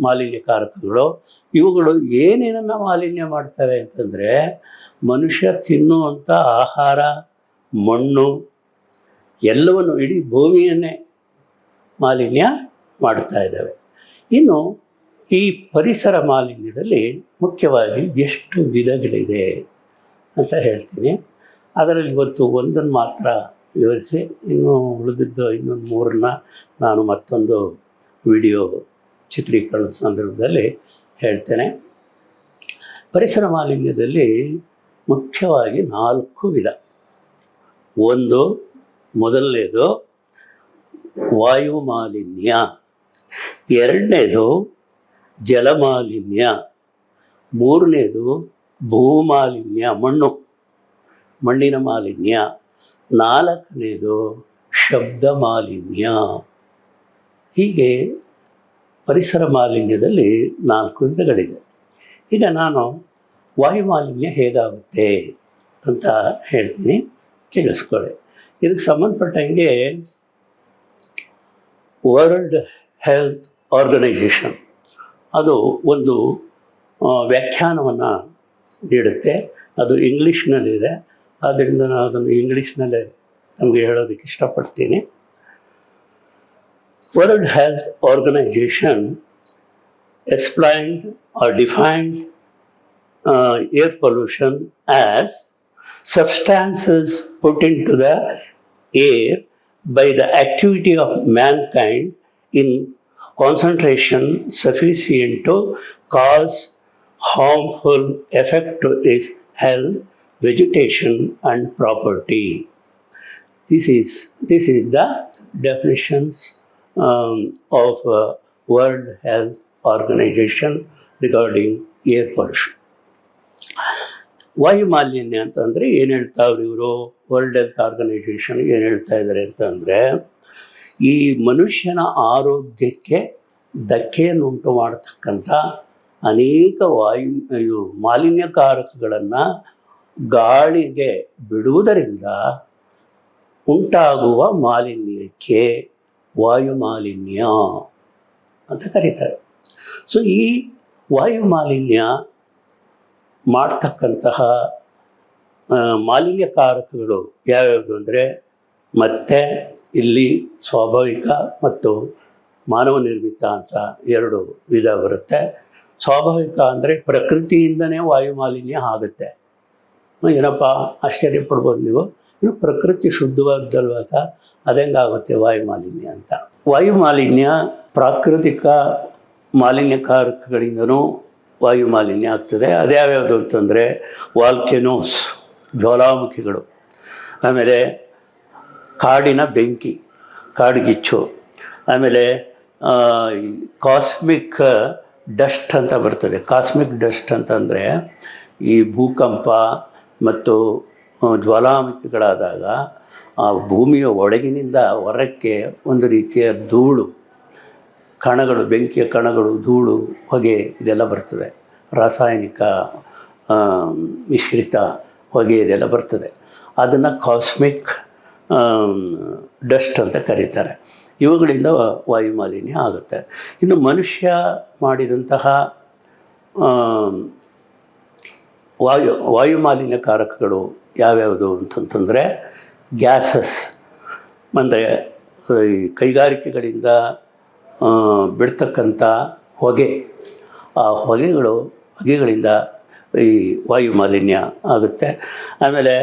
Speaker 1: ಮಾಲಿನ್ಯಕಾರಕಗಳು, ಇವುಗಳು ಏನೇನನ್ನು ಮಾಲಿನ್ಯ ಮಾಡ್ತವೆ ಅಂತಂದರೆ ಮನುಷ್ಯ ತಿನ್ನುವಂಥ ಆಹಾರ, ಮಣ್ಣು ಎಲ್ಲವನ್ನು, ಇಡೀ ಭೂಮಿಯನ್ನೇ ಮಾಲಿನ್ಯ ಮಾಡ್ತಾ ಇದ್ದಾವೆ. ಇನ್ನು ಈ ಪರಿಸರ ಮಾಲಿನ್ಯದಲ್ಲಿ ಮುಖ್ಯವಾಗಿ ಎಷ್ಟು ವಿಧಗಳಿದೆ ಅಂತ ಹೇಳ್ತೀನಿ. ಅದರಲ್ಲಿ ಇವತ್ತು ಒಂದನ್ನು ಮಾತ್ರ ವಿವರಿಸಿ, ಇನ್ನು ಉಳಿದಿದ್ದು ಇನ್ನೊಂದು 3 ನಾನು ಮತ್ತೊಂದು ವಿಡಿಯೋ ಚಿತ್ರೀಕರಣದ ಸಂದರ್ಭದಲ್ಲಿ ಹೇಳ್ತೇನೆ. ಪರಿಸರ ಮಾಲಿನ್ಯದಲ್ಲಿ ಮುಖ್ಯವಾಗಿ 4 ವಿಧ. ಒಂದು, ಮೊದಲನೇದು ವಾಯು ಮಾಲಿನ್ಯ, ಎರಡನೇದು ಜಲಮಾಲಿನ್ಯ, ಮೂರನೇದು ಭೂಮಾಲಿನ್ಯ, ಮಣ್ಣಿನ ಮಾಲಿನ್ಯ, ನಾಲ್ಕನೇದು ಶಬ್ದ ಮಾಲಿನ್ಯ. ಹೀಗೆ ಪರಿಸರ ಮಾಲಿನ್ಯದಲ್ಲಿ 4 ವಿಧಗಳಿದೆ. ಈಗ ನಾನು ವಾಯು ಮಾಲಿನ್ಯ ಹೇಗಾಗುತ್ತೆ ಅಂತ ಹೇಳ್ತೀನಿ, ಕೇಳಿಸ್ಕೊಳ್ಳಿ. ಇದಕ್ಕೆ ಸಂಬಂಧಪಟ್ಟಂಗೆ ವರ್ಲ್ಡ್ ಹೆಲ್ತ್ ಆರ್ಗನೈಜೇಷನ್ ಅದು ಒಂದು ವ್ಯಾಖ್ಯಾನವನ್ನು ನೀಡುತ್ತೆ. ಅದು ಇಂಗ್ಲೀಷ್ನಲ್ಲಿದೆ, ಆದ್ದರಿಂದ ನಾನು ಅದನ್ನು ಇಂಗ್ಲೀಷ್ನಲ್ಲೇ ನಮಗೆ ಹೇಳೋದಕ್ಕೆ ಇಷ್ಟಪಡ್ತೀನಿ. World Health Organization explained or defined air pollution as substances put into the air by the activity of mankind in concentration sufficient to cause harmful effect to its health, vegetation and property. This is the definitions of World Health Organization regarding air pollution. ವಾಯು ಮಾಲಿನ್ಯ ಅಂತಂದರೆ ಏನು ಹೇಳ್ತಾವ್ರಿ ಇವರು, world Health organisation ಏನು ಹೇಳ್ತಾ ಇದ್ದಾರೆ ಅಂತಂದರೆ, ಈ ಮನುಷ್ಯನ ಆರೋಗ್ಯಕ್ಕೆ ಧಕ್ಕೆಯನ್ನು ಉಂಟು ಮಾಡತಕ್ಕಂಥ ಅನೇಕ ಮಾಲಿನ್ಯಕಾರಕಗಳನ್ನು ಗಾಳಿಗೆ ಬಿಡುವುದರಿಂದ ಉಂಟಾಗುವ ಮಾಲಿನ್ಯಕ್ಕೆ ವಾಯು ಮಾಲಿನ್ಯ ಅಂತ ಕರೀತಾರೆ. ಸೊ ಈ ವಾಯು ಮಾಲಿನ್ಯ ಮಾಡ್ತಕ್ಕಂತಹ ಮಾಲಿನ್ಯಕಾರಕಗಳು ಯಾವ್ಯಾವುದು ಅಂದರೆ, ಮತ್ತೆ ಇಲ್ಲಿ ಸ್ವಾಭಾವಿಕ ಮತ್ತು ಮಾನವ ನಿರ್ಮಿತ ಅಂತ 2 ವಿಧ ಬರುತ್ತೆ. ಸ್ವಾಭಾವಿಕ ಅಂದರೆ ಪ್ರಕೃತಿಯಿಂದನೇ ವಾಯು ಮಾಲಿನ್ಯ ಆಗುತ್ತೆ. ಏನಪ್ಪ ಆಶ್ಚರ್ಯ ಪಡ್ಬೋದು ನೀವು, ಇನ್ನು ಪ್ರಕೃತಿ ಶುದ್ಧವಾದ್ದಲ್ವ ಸಹ, ಅದೆಂಗಾಗುತ್ತೆ ವಾಯು ಮಾಲಿನ್ಯ ಅಂತ. ವಾಯು ಮಾಲಿನ್ಯ ಪ್ರಾಕೃತಿಕ ಮಾಲಿನ್ಯಕಾರಕಗಳಿಂದನೂ ವಾಯು ಮಾಲಿನ್ಯ ಆಗ್ತದೆ. ಅದ್ಯಾವ್ಯಾವುದು ಅಂತಂದರೆ ವಾಲ್ಕೆನೋಸ್, ಜ್ವಾಲಾಮುಖಿಗಳು, ಆಮೇಲೆ ಕಾಡಿನ ಬೆಂಕಿ, ಕಾಡ್ಗಿಚ್ಚು, ಆಮೇಲೆ ಕಾಸ್ಮಿಕ್ ಡಸ್ಟ್ ಅಂತ ಬರ್ತದೆ. ಕಾಸ್ಮಿಕ್ ಡಸ್ಟ್ ಅಂತಂದರೆ ಈ ಭೂಕಂಪ ಮತ್ತು ಜ್ವಾಲಾಮುಖಿಗಳಾದಾಗ ಆ ಭೂಮಿಯ ಒಳಗಿನಿಂದ ಹೊರಕ್ಕೆ ಒಂದು ರೀತಿಯ ಧೂಳು ಕಣಗಳು, ಬೆಂಕಿಯ ಕಣಗಳು, ಧೂಳು, ಹೊಗೆ ಇದೆಲ್ಲ ಬರ್ತದೆ. ರಾಸಾಯನಿಕ ಮಿಶ್ರಿತ ಹೊಗೆ ಇದೆಲ್ಲ ಬರ್ತದೆ. ಅದನ್ನು ಕಾಸ್ಮಿಕ್ ಡಸ್ಟ್ ಅಂತ ಕರೀತಾರೆ. ಇವುಗಳಿಂದ ವಾಯು ಮಾಲಿನ್ಯ ಆಗುತ್ತೆ. ಇನ್ನು ಮನುಷ್ಯ ಮಾಡಿದಂತಹ ವಾಯು ಮಾಲಿನ್ಯಕಾರಕಗಳು ಯಾವ್ಯಾವುದು ಅಂತಂತಂದರೆ, ಗ್ಯಾಸಸ್ ಅಂದರೆ ಈ ಕೈಗಾರಿಕೆಗಳಿಂದ ಬಿಡ್ತಕ್ಕಂಥ ಹೊಗೆ, ಆ ಹೊಗೆಗಳಿಂದ ಈ ವಾಯು ಮಾಲಿನ್ಯ ಆಗುತ್ತೆ. ಆಮೇಲೆ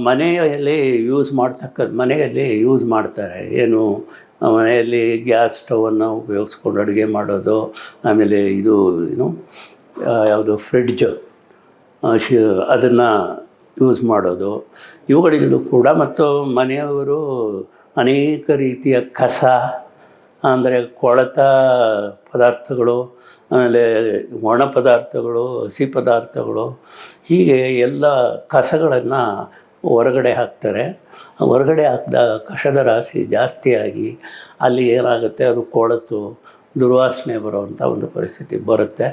Speaker 1: ಮನೆಯಲ್ಲಿ ಯೂಸ್ ಮಾಡ್ತಾರೆ, ಏನು ಮನೆಯಲ್ಲಿ ಗ್ಯಾಸ್ ಸ್ಟವನ್ನು ಉಪಯೋಗಿಸ್ಕೊಂಡು ಅಡುಗೆ ಮಾಡೋದು, ಆಮೇಲೆ ಇದು ಯಾವುದು ಫ್ರಿಡ್ಜ್, ಅದನ್ನು ಯೂಸ್ ಮಾಡೋದು, ಇವುಗಳಿಂದಲೂ ಕೂಡ. ಮತ್ತು ಮನೆಯವರು ಅನೇಕ ರೀತಿಯ ಕಸ ಅಂದರೆ ಕೊಳೆತ ಪದಾರ್ಥಗಳು, ಆಮೇಲೆ ಒಣ ಪದಾರ್ಥಗಳು, ಹಸಿ ಪದಾರ್ಥಗಳು, ಹೀಗೆ ಎಲ್ಲ ಕಸಗಳನ್ನು ಹೊರಗಡೆ ಹಾಕ್ತಾರೆ. ಹೊರಗಡೆ ಹಾಕಿದಾಗ ಕಸದ ರಾಶಿ ಜಾಸ್ತಿಯಾಗಿ ಅಲ್ಲಿ ಏನಾಗುತ್ತೆ, ಅದು ಕೊಳೆತು ದುರ್ವಾಸನೆ ಬರುವಂಥ ಒಂದು ಪರಿಸ್ಥಿತಿ ಬರುತ್ತೆ.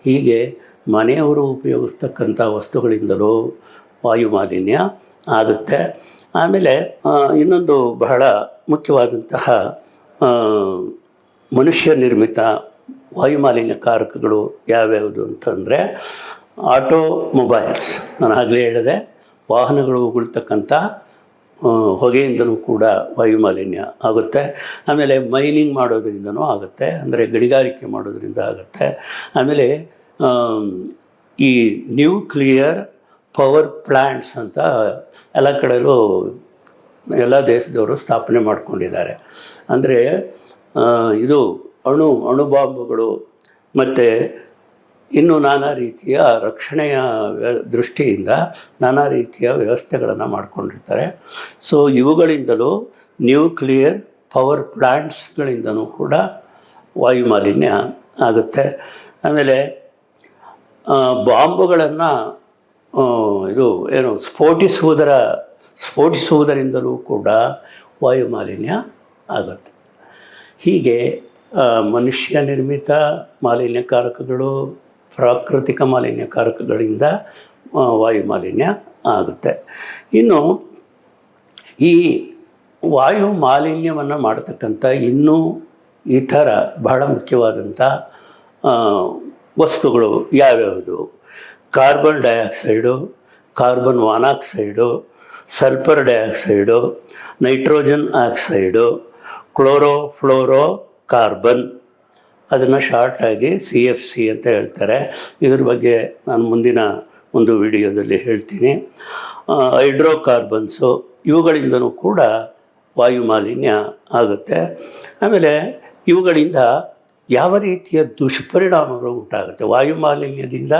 Speaker 1: ಹೀಗೆ ಮನೆಯವರು ಉಪಯೋಗಿಸ್ತಕ್ಕಂಥ ವಸ್ತುಗಳಿಂದಲೂ ವಾಯು ಮಾಲಿನ್ಯ ಆಗುತ್ತೆ. ಆಮೇಲೆ ಇನ್ನೊಂದು ಬಹಳ ಮುಖ್ಯವಾದಂತಹ ಮನುಷ್ಯ ನಿರ್ಮಿತ ವಾಯುಮಾಲಿನ್ಯ ಕಾರಕಗಳು ಯಾವ್ಯಾವುದು ಅಂತಂದರೆ, ಆಟೋಮೊಬೈಲ್ಸ್, ನಾನು ಆಗಲೇ ಹೇಳಿದೆ, ವಾಹನಗಳು ಉಗುಳ್ತಕ್ಕಂಥ ಹೊಗೆಯಿಂದನೂ ಕೂಡ ವಾಯುಮಾಲಿನ್ಯ ಆಗುತ್ತೆ. ಆಮೇಲೆ ಮೈನಿಂಗ್ ಮಾಡೋದ್ರಿಂದನೂ ಆಗುತ್ತೆ, ಅಂದರೆ ಗಣಿಗಾರಿಕೆ ಮಾಡೋದ್ರಿಂದ ಆಗುತ್ತೆ. ಆಮೇಲೆ ಈ ನ್ಯೂಕ್ಲಿಯರ್ ಪವರ್ ಪ್ಲ್ಯಾಂಟ್ಸ್ ಅಂತ ಎಲ್ಲ ಕಡೆಯಲ್ಲೂ ಎಲ್ಲ ದೇಶದವರು ಸ್ಥಾಪನೆ ಮಾಡ್ಕೊಂಡಿದ್ದಾರೆ. ಅಂದರೆ ಇದು ಅಣು ಬಾಂಬುಗಳು ಮತ್ತು ಇನ್ನೂ ನಾನಾ ರೀತಿಯ ರಕ್ಷಣೆಯ ದೃಷ್ಟಿಯಿಂದ ನಾನಾ ರೀತಿಯ ವ್ಯವಸ್ಥೆಗಳನ್ನು ಮಾಡ್ಕೊಂಡಿರ್ತಾರೆ. ಸೊ ಇವುಗಳಿಂದಲೂ ನ್ಯೂಕ್ಲಿಯರ್ ಪವರ್ ಪ್ಲ್ಯಾಂಟ್ಸ್ಗಳಿಂದನೂ ಕೂಡ ವಾಯುಮಾಲಿನ್ಯ ಆಗುತ್ತೆ. ಆಮೇಲೆ ಬಾಂಬುಗಳನ್ನು ಸ್ಫೋಟಿಸುವುದರಿಂದಲೂ ಕೂಡ ವಾಯುಮಾಲಿನ್ಯ ಆಗುತ್ತೆ. ಹೀಗೆ ಮನುಷ್ಯ ನಿರ್ಮಿತ ಮಾಲಿನ್ಯಕಾರಕಗಳು, ಪ್ರಾಕೃತಿಕ ಮಾಲಿನ್ಯಕಾರಕಗಳಿಂದ ವಾಯುಮಾಲಿನ್ಯ ಆಗುತ್ತೆ. ಇನ್ನು ಈ ವಾಯು ಮಾಲಿನ್ಯವನ್ನು ಮಾಡತಕ್ಕಂಥ ಇನ್ನೂ ಇತರ ಬಹಳ ಮುಖ್ಯವಾದಂಥ ವಸ್ತುಗಳು ಯಾವ್ಯಾವುದು? Carbon dioxide, carbon monoxide, sulphur dioxide, nitrogen oxide, chlorofluorocarbon, ಅದನ್ನು ಶಾರ್ಟಾಗಿ CFC ಅಂತ ಹೇಳ್ತಾರೆ. ಇದ್ರ ಬಗ್ಗೆ ನಾನು ಮುಂದಿನ ಒಂದು ವಿಡಿಯೋದಲ್ಲಿ ಹೇಳ್ತೀನಿ. ಹೈಡ್ರೋಕಾರ್ಬನ್ಸು, ಇವುಗಳಿಂದನೂ ಕೂಡ ವಾಯು ಮಾಲಿನ್ಯ ಆಗುತ್ತೆ. ಆಮೇಲೆ ಇವುಗಳಿಂದ ಯಾವ ರೀತಿಯ ದುಷ್ಪರಿಣಾಮಗಳು ಉಂಟಾಗುತ್ತೆ, ವಾಯು ಮಾಲಿನ್ಯದಿಂದ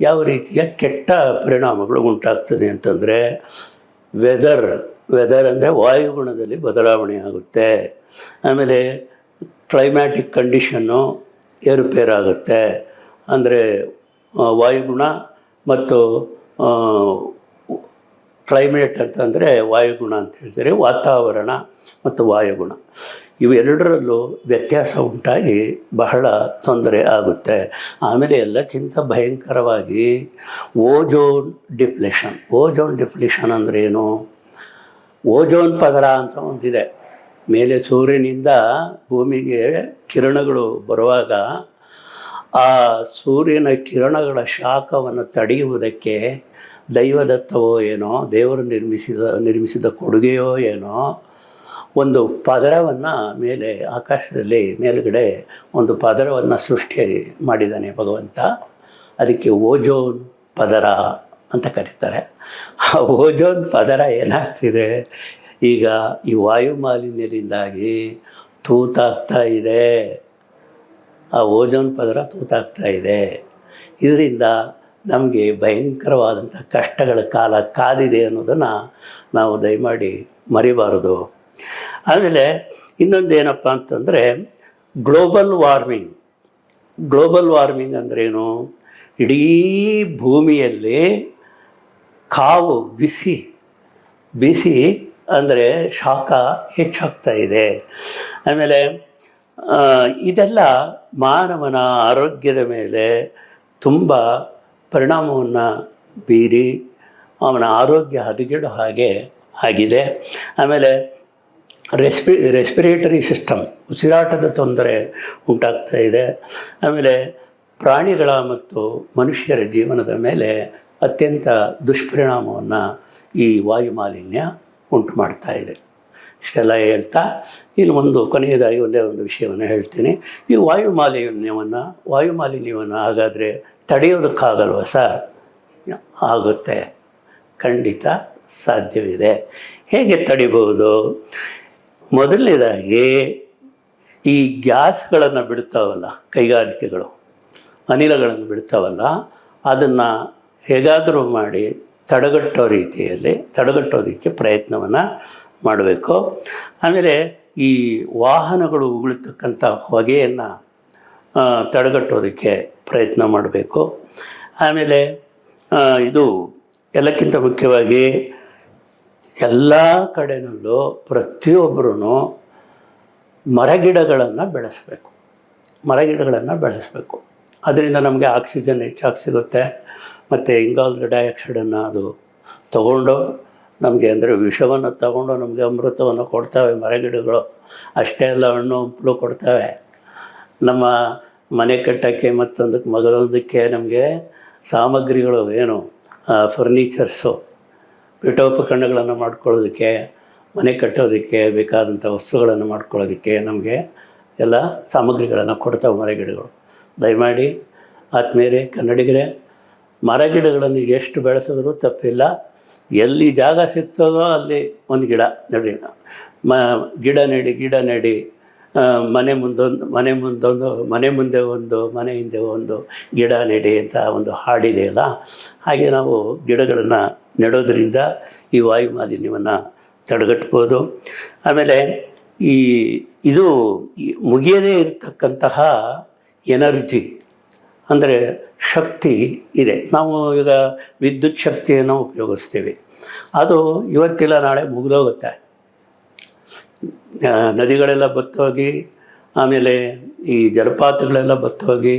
Speaker 1: ಯಾವ ರೀತಿಯ ಕೆಟ್ಟ ಪರಿಣಾಮಗಳು ಉಂಟಾಗ್ತದೆ ಅಂತಂದರೆ, ವೆದರ್ ಅಂದರೆ ವಾಯುಗುಣದಲ್ಲಿ ಬದಲಾವಣೆ ಆಗುತ್ತೆ. ಆಮೇಲೆ ಕ್ಲೈಮ್ಯಾಟಿಕ್ ಕಂಡೀಷನ್ನು ಏರುಪೇರಾಗುತ್ತೆ. ಅಂದರೆ ವಾಯುಗುಣ ಮತ್ತು ಕ್ಲೈಮೇಟ್ ಅಂತಂದರೆ ವಾಯುಗುಣ ಅಂತ ಹೇಳ್ತಾರೆ, ವಾತಾವರಣ ಮತ್ತು ವಾಯುಗುಣ ಇವೆರಡರಲ್ಲೂ ವ್ಯತ್ಯಾಸ ಉಂಟಾಗಿ ಬಹಳ ತೊಂದರೆ ಆಗುತ್ತೆ. ಆಮೇಲೆ ಎಲ್ಲಕ್ಕಿಂತ ಭಯಂಕರವಾಗಿ ಓಜೋನ್ ಡಿಪ್ಲೇಷನ್ ಅಂದರೆ ಏನು? ಓಜೋನ್ ಪದರ ಅಂತ ಒಂದಿದೆ. ಮೇಲೆ ಸೂರ್ಯನಿಂದ ಭೂಮಿಗೆ ಕಿರಣಗಳು ಬರುವಾಗ ಆ ಸೂರ್ಯನ ಕಿರಣಗಳ ಶಾಖವನ್ನು ತಡೆಯುವುದಕ್ಕೆ ದೈವದತ್ತವೋ ಏನೋ, ದೇವರು ನಿರ್ಮಿಸಿದ ಕೊಡುಗೆಯೋ ಏನೋ, ಒಂದು ಪದರವನ್ನು ಮೇಲೆ ಆಕಾಶದಲ್ಲಿ ಮೇಲುಗಡೆ ಒಂದು ಪದರವನ್ನು ಸೃಷ್ಟಿ ಮಾಡಿದ್ದಾನೆ ಭಗವಂತ. ಅದಕ್ಕೆ ಓಜೋನ್ ಪದರ ಅಂತ ಕರೀತಾರೆ. ಆ ಓಜೋನ್ ಪದರ ಏನಾಗ್ತಿದೆ ಈಗ, ಈ ವಾಯು ಮಾಲಿನ್ಯದಿಂದಾಗಿ ತೂತಾಗ್ತಾ ಇದೆ. ಆ ಓಜೋನ್ ಪದರ ತೂತಾಗ್ತಾ ಇದೆ. ಇದರಿಂದ ನಮಗೆ ಭಯಂಕರವಾದಂಥ ಕಷ್ಟಗಳ ಕಾಲ ಕಾದಿದೆ ಅನ್ನೋದನ್ನು ನಾವು ದಯಮಾಡಿ ಮರಿಬಾರದು. ಆಮೇಲೆ ಇನ್ನೊಂದೇನಪ್ಪ ಅಂತಂದರೆ ಗ್ಲೋಬಲ್ ವಾರ್ಮಿಂಗ್ ಅಂದ್ರೇನು? ಇಡೀ ಭೂಮಿಯಲ್ಲಿ ಕಾವು ಬಿಸಿ ಅಂದರೆ ಶಾಖ ಹೆಚ್ಚಾಗ್ತಾ ಇದೆ. ಆಮೇಲೆ ಇದೆಲ್ಲ ಮಾನವನ ಆರೋಗ್ಯದ ಮೇಲೆ ತುಂಬ ಪರಿಣಾಮವನ್ನು ಬೀರಿ ಅವನ ಆರೋಗ್ಯ ಹದಗೆಡೋ ಹಾಗೆ ಆಗಿದೆ. ಆಮೇಲೆ ರೆಸ್ಪಿರೇಟರಿ ಸಿಸ್ಟಮ್, ಉಸಿರಾಟದ ತೊಂದರೆ ಉಂಟಾಗ್ತಾ ಇದೆ. ಆಮೇಲೆ ಪ್ರಾಣಿಗಳ ಮತ್ತು ಮನುಷ್ಯರ ಜೀವನದ ಮೇಲೆ ಅತ್ಯಂತ ದುಷ್ಪರಿಣಾಮವನ್ನು ಈ ವಾಯು ಮಾಲಿನ್ಯ ಉಂಟು ಮಾಡ್ತಾ ಇದೆ. ಇಷ್ಟೆಲ್ಲ ಹೇಳ್ತಾ ಇನ್ನು ಕೊನೆಯದಾಗಿ ಒಂದೇ ಒಂದು ವಿಷಯವನ್ನು ಹೇಳ್ತೀನಿ. ಈ ವಾಯು ಮಾಲಿನ್ಯವನ್ನು ಹಾಗಾದರೆ ತಡೆಯೋದಕ್ಕಾಗಲ್ವ ಸರ್? ಆಗುತ್ತೆ, ಖಂಡಿತ ಸಾಧ್ಯವಿದೆ. ಹೇಗೆ ತಡಿಬಹುದು? ಮೊದಲನೇದಾಗಿ ಈ ಗ್ಯಾಸ್ಗಳನ್ನು ಬಿಡ್ತಾವಲ್ಲ, ಕೈಗಾರಿಕೆಗಳು ಅನಿಲಗಳನ್ನು ಬಿಡ್ತಾವಲ್ಲ, ಅದನ್ನು ಹೇಗಾದರೂ ಮಾಡಿ ತಡೆಗಟ್ಟೋದಕ್ಕೆ ಪ್ರಯತ್ನವನ್ನು ಮಾಡಬೇಕು. ಆಮೇಲೆ ಈ ವಾಹನಗಳು ಉಗುಳ್ತಕ್ಕಂಥ ಹೊಗೆಯನ್ನು ತಡೆಗಟ್ಟೋದಕ್ಕೆ ಪ್ರಯತ್ನ ಮಾಡಬೇಕು. ಆಮೇಲೆ ಇದು ಎಲ್ಲಕ್ಕಿಂತ ಮುಖ್ಯವಾಗಿ ಎಲ್ಲ ಕಡೆಯಲ್ಲೂ ಪ್ರತಿಯೊಬ್ಬರೂ ಮರಗಿಡಗಳನ್ನು ಬೆಳೆಸಬೇಕು. ಅದರಿಂದ ನಮಗೆ ಆಕ್ಸಿಜನ್ ಹೆಚ್ಚಾಗಿ ಸಿಗುತ್ತೆ. ಮತ್ತು ಇಂಗಾಲದ ಡೈಆಕ್ಸೈಡನ್ನು ಅದು ತಗೊಂಡು ನಮಗೆ ಅಂದರೆ ವಿಷವನ್ನು ತಗೊಂಡು ನಮಗೆ ಅಮೃತವನ್ನು ಕೊಡ್ತವೆ ಮರಗಿಡಗಳು. ಅಷ್ಟೇ ಅಲ್ಲ, ಹಣ್ಣು ಹಂಪಲು ಕೊಡ್ತವೆ. ನಮ್ಮ ಮನೆ ಕಟ್ಟೋಕ್ಕೆ ಮತ್ತೊಂದಕ್ಕೆ ಮಗಳೊಂದಕ್ಕೆ ನಮಗೆ ಸಾಮಗ್ರಿಗಳು ಏನು ಫರ್ನಿಚರ್ಸು, ಪೀಠೋಪಕರಣಗಳನ್ನು ಮಾಡ್ಕೊಳ್ಳೋದಕ್ಕೆ, ಮನೆ ಕಟ್ಟೋದಕ್ಕೆ ಬೇಕಾದಂಥ ವಸ್ತುಗಳನ್ನು ಮಾಡ್ಕೊಳ್ಳೋದಕ್ಕೆ ನಮಗೆ ಎಲ್ಲ ಸಾಮಗ್ರಿಗಳನ್ನು ಕೊಡ್ತಾವೆ ಮರಗಿಡಗಳು. ದಯಮಾಡಿ ಆತ್ಮೀಯರೇ, ಕನ್ನಡಿಗರೇ, ಮರಗಿಡಗಳನ್ನು ಎಷ್ಟು ಬೆಳೆಸಿದ್ರೂ ತಪ್ಪಿಲ್ಲ. ಎಲ್ಲಿ ಜಾಗ ಸಿಗ್ತದೋ ಅಲ್ಲಿ ಒಂದು ಗಿಡ ನೆಡಿ. ಗಿಡ ನೆಡಿ ಮನೆ ಮುಂದೆ ಒಂದು ಮನೆ ಹಿಂದೆ ಒಂದು ಗಿಡ ನೆಡಿ ಅಂತ ಒಂದು ಹಾಡಿದೆಯಲ್ಲ, ಹಾಗೆ ನಾವು ಗಿಡಗಳನ್ನು ನೆಡೋದ್ರಿಂದ ಈ ವಾಯು ಮಾಲಿನ್ಯವನ್ನು ತಡೆಗಟ್ಬೋದು. ಆಮೇಲೆ ಇದು ಮುಗಿಯದೇ ಇರತಕ್ಕಂತಹ ಎನರ್ಜಿ ಅಂದರೆ ಶಕ್ತಿ ಇದೆ. ನಾವು ಈಗ ವಿದ್ಯುತ್ ಶಕ್ತಿಯನ್ನು ಉಪಯೋಗಿಸ್ತೀವಿ, ಅದು ಇವತ್ತಿಲ್ಲ ನಾಳೆ ಮುಗಿದೋಗುತ್ತೆ. ನದಿಗಳೆಲ್ಲ ಬತ್ತೋಗಿ ಆಮೇಲೆ ಈ ಜಲಪಾತಗಳೆಲ್ಲ ಬತ್ತೋಗಿ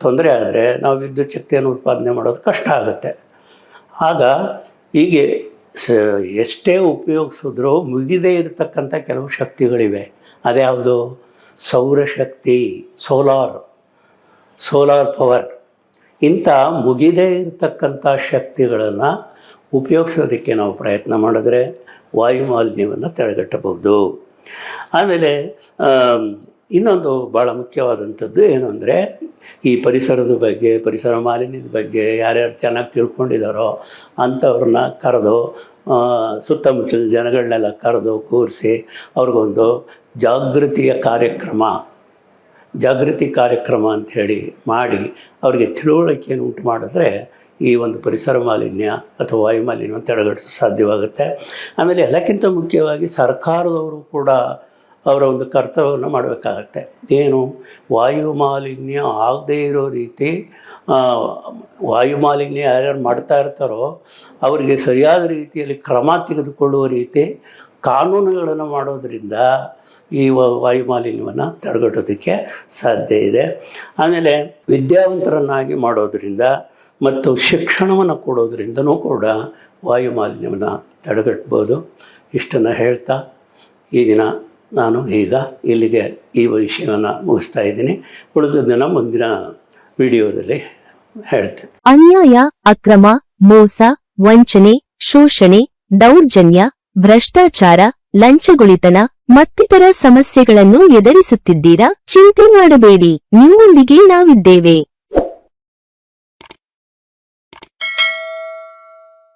Speaker 1: ತೊಂದರೆ ಆದರೆ ನಾವು ವಿದ್ಯುತ್ ಶಕ್ತಿಯನ್ನು ಉತ್ಪಾದನೆ ಮಾಡೋದು ಕಷ್ಟ ಆಗುತ್ತೆ. ಆಗ ಹೀಗೆ ಎಷ್ಟೇ ಉಪಯೋಗಿಸಿದ್ರೂ ಮುಗಿದೇ ಇರತಕ್ಕಂಥ ಕೆಲವು ಶಕ್ತಿಗಳಿವೆ. ಅದ್ಯಾವುದು? ಸೌರಶಕ್ತಿ, ಸೋಲಾರ್ ಪವರ್. ಇಂಥ ಮುಗಿದೇ ಇರತಕ್ಕಂಥ ಶಕ್ತಿಗಳನ್ನು ಉಪಯೋಗಿಸೋದಕ್ಕೆ ನಾವು ಪ್ರಯತ್ನ ಮಾಡಿದ್ರೆ ವಾಯು ಮಾಲಿನ್ಯವನ್ನು ತಡೆಗಟ್ಟಬಹುದು. ಆಮೇಲೆ ಇನ್ನೊಂದು ಭಾಳ ಮುಖ್ಯವಾದಂಥದ್ದು ಏನು ಅಂದರೆ, ಈ ಪರಿಸರದ ಬಗ್ಗೆ, ಪರಿಸರ ಮಾಲಿನ್ಯದ ಬಗ್ಗೆ ಯಾರ್ಯಾರು ಚೆನ್ನಾಗಿ ತಿಳ್ಕೊಂಡಿದ್ದಾರೋ ಅಂಥವ್ರನ್ನ ಕರೆದು, ಸುತ್ತಮುತ್ತಲ ಜನಗಳನ್ನೆಲ್ಲ ಕರೆದು ಕೂರಿಸಿ ಅವ್ರಿಗೊಂದು ಜಾಗೃತಿ ಕಾರ್ಯಕ್ರಮ ಅಂಥೇಳಿ ಮಾಡಿ ಅವ್ರಿಗೆ ತಿಳುವಳಿಕೆಯನ್ನು ಉಂಟು ಮಾಡಿದ್ರೆ ಈ ಒಂದು ಪರಿಸರ ಮಾಲಿನ್ಯ ಅಥವಾ ವಾಯು ಮಾಲಿನ್ಯವನ್ನು ತಡೆಗಟ್ಟಲು ಸಾಧ್ಯವಾಗುತ್ತೆ. ಆಮೇಲೆ ಎಲ್ಲಕ್ಕಿಂತ ಮುಖ್ಯವಾಗಿ ಸರ್ಕಾರದವರು ಕೂಡ ಅವರ ಒಂದು ಕರ್ತವ್ಯವನ್ನು ಮಾಡಬೇಕಾಗತ್ತೆ. ಏನು? ವಾಯು ಮಾಲಿನ್ಯ ಆಗದೇ ಇರೋ ರೀತಿ, ವಾಯು ಮಾಲಿನ್ಯ ಯಾರ್ಯಾರು ಮಾಡ್ತಾ ಇರ್ತಾರೋ ಅವರಿಗೆ ಸರಿಯಾದ ರೀತಿಯಲ್ಲಿ ಕ್ರಮ ತೆಗೆದುಕೊಳ್ಳುವ ರೀತಿ ಕಾನೂನುಗಳನ್ನು ಮಾಡೋದರಿಂದ ಈ ವಾಯು ಮಾಲಿನ್ಯವನ್ನು ತಡೆಗಟ್ಟೋದಕ್ಕೆ ಸಾಧ್ಯ ಇದೆ. ಆಮೇಲೆ ವಿದ್ಯಾವಂತರನ್ನಾಗಿ ಮಾಡೋದರಿಂದ ಮತ್ತು ಶಿಕ್ಷಣವನ್ನು ಕೊಡೋದ್ರಿಂದನೂ ಕೂಡ ವಾಯು ಮಾಲಿನ್ಯವನ್ನು ತಡೆಗಟ್ಬೋದು. ಇಷ್ಟನ್ನು ಹೇಳ್ತಾ ಈ ದಿನ ನಾನು ಈಗ ಇಲ್ಲಿಗೆ ಈ ವಿಷಯವನ್ನು ಮುಗಿಸ್ತಾ ಇದ್ದೀನಿ. ಉಳಿದದನ್ನು ಮುಂದಿನ ವಿಡಿಯೋದಲ್ಲಿ ಹೇಳ್ತೇನೆ.
Speaker 2: ಅನ್ಯಾಯ, ಅಕ್ರಮ, ಮೋಸ, ವಂಚನೆ, ಶೋಷಣೆ, ದೌರ್ಜನ್ಯ, ಭ್ರಷ್ಟಾಚಾರ, ಲಂಚಗುಳಿತನ ಮತ್ತಿತರ ಸಮಸ್ಯೆಗಳನ್ನು ಎದುರಿಸುತ್ತಿದ್ದೀರಾ? ಚಿಂತೆ ಮಾಡಬೇಡಿ, ನಿಮ್ಮೊಂದಿಗೆ ನಾವಿದ್ದೇವೆ.